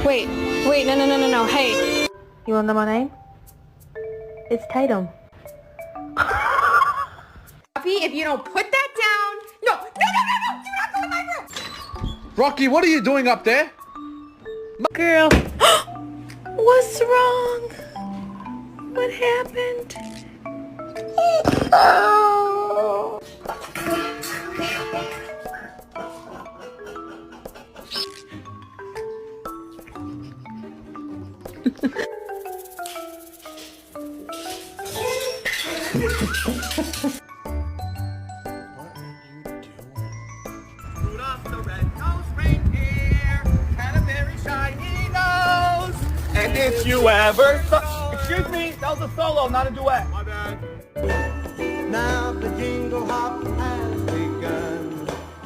Wait, no, hey. You wanna know my name? It's Tatum. If you don't put that down... No! Do not go in my room! Rocky, what are you doing up there? Girl. What's wrong? What happened? Oh. Rudolph the red-nosed reindeer had a very shiny nose. And if you ever saw... Excuse me, that was a solo, not a duet. My bad. Now the jingle hop has